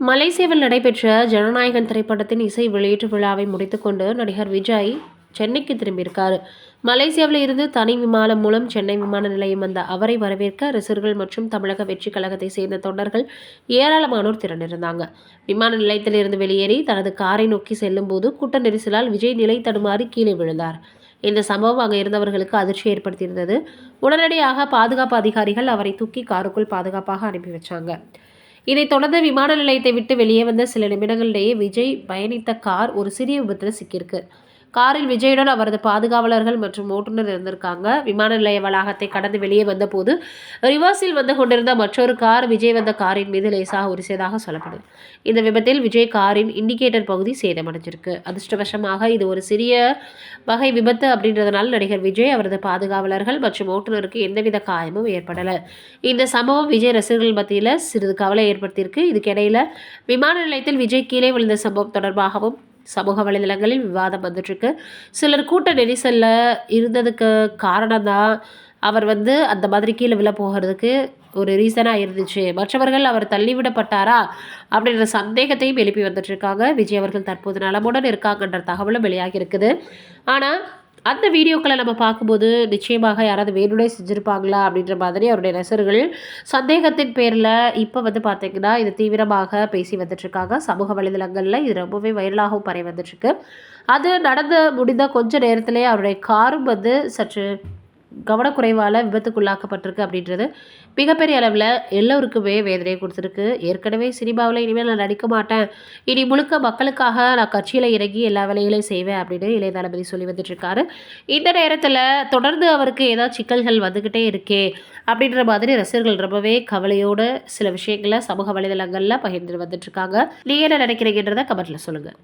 மலேசியாவில் நடைபெற்ற ஜனநாயகன் திரைப்படத்தின் இசை வெளியீட்டு விழாவை முடித்துக்கொண்டு நடிகர் விஜய் சென்னைக்கு திரும்பியிருக்காரு. மலேசியாவில் இருந்து தனி விமானம் மூலம் சென்னை விமான நிலையம் வந்த அவரை வரவேற்க ரசிகர்கள் மற்றும் தமிழக வெற்றி கழகத்தை சேர்ந்த தொண்டர்கள் ஏராளமானோர் திரண்டிருந்தாங்க. விமான நிலையத்தில் இருந்து வெளியேறி தனது காரை நோக்கி செல்லும் போது கூட்ட நெரிசலால் விஜய் நிலை தடுமாறி கீழே விழுந்தார். இந்த சம்பவம் அங்கு இருந்தவர்களுக்கு அதிர்ச்சி ஏற்படுத்தியிருந்தது. உடனடியாக பாதுகாப்பு அதிகாரிகள் அவரை தூக்கி காருக்குள் பாதுகாப்பாக அனுப்பி வச்சாங்க. இதைத் தொடர்ந்து விமான நிலையத்தை விட்டு வெளியே வந்த சில நிமிடங்களிலேயே விஜய் பயணித்த கார் ஒரு சிறிய விபத்தில் சிக்கியிருக்கு. காரில் விஜயுடன் அவரது பாதுகாவலர்கள் மற்றும் ஓட்டுநர் இருந்திருக்காங்க. விமான நிலைய வளாகத்தை கடந்து வெளியே வந்தபோது ரிவர்ஸில் வந்து கொண்டிருந்த மற்றொரு கார் விஜய் வந்த காரின் மீது லேசாக உரிசதாக சொல்லப்படுது. இந்த விபத்தில் விஜய் காரின் இண்டிகேட்டர் பகுதி சேதமடைஞ்சிருக்கு. அதிர்ஷ்டவசமாக இது ஒரு சிறிய வகை விபத்து அப்படின்றதுனால நடிகர் விஜய், அவரது பாதுகாவலர்கள் மற்றும் ஓட்டுநருக்கு எந்தவித காயமும் ஏற்படலை. இந்த சம்பவம் விஜய் ரசிகர்கள் மத்தியில் சிறிது கவலை ஏற்படுத்தியிருக்கு. இதுக்கிடையில் விமான நிலையத்தில் விஜய் கீழே விழுந்த சம்பவம் தொடர்பாகவும் சமூக வலைதளங்களில் விவாதம் வந்துட்டுருக்கு. சிலர் கூட்ட நெரிசலில் இருந்ததுக்கு காரணம் தான் அவர் அந்த மாதிரி கீழே விழ போகிறதுக்கு ஒரு ரீசனாக இருந்துச்சு, மற்றவர்கள் அவர் தள்ளிவிடப்பட்டாரா அப்படின்ற சந்தேகத்தையும் எழுப்பி வந்துட்டுருக்காங்க. விஜய் அவர்கள் தற்போது நலமுடன் இருக்காங்கன்ற தகவலும் வெளியாகி இருக்குது. ஆனால் அந்த வீடியோக்களை நம்ம பார்க்கும்போது நிச்சயமாக யாராவது வேணுனே செஞ்சுருப்பாங்களா அப்படின்ற மாதிரி அவருடைய ரசிகர்கள் சந்தேகத்தின் பேரில் இப்போ பார்த்திங்கன்னா இது தீவிரமாக பேசி வந்துட்டுருக்காங்க. சமூக வலைதளங்களில் இது ரொம்பவே வைரலாகவும் பரவி வந்துட்டுருக்கு. அது நடந்து முடிந்த கொஞ்ச நேரத்திலே அவருடைய காரும் சற்று கவனக்குறைவால் விபத்துக்குள்ளாக்கப்பட்டிருக்கு அப்படின்றது மிகப்பெரிய அளவில் எல்லோருக்குமே வேதனையை கொடுத்துருக்கு. ஏற்கனவே சினிமாவில் இனிமேல் நான் நடிக்க மாட்டேன், இனி முழுக்க மக்களுக்காக நான் கட்சியில் இறங்கி எல்லா வேலைகளையும் செய்வேன் அப்படின்னு இளைய தளபதி சொல்லி வந்துட்டுருக்காரு. இந்த நேரத்தில் தொடர்ந்து அவருக்கு ஏதாவது சிக்கல்கள் வந்துக்கிட்டே இருக்கே அப்படின்ற மாதிரி ரசிகர்கள் ரொம்பவே கவலையோடு சில விஷயங்களை சமூக வலைதளங்களில் பகிர்ந்து வந்துட்டுருக்காங்க. நீங்கள் என்ன நினைக்கிறீங்கன்றதை கமெண்ட்டில் சொல்லுங்கள்.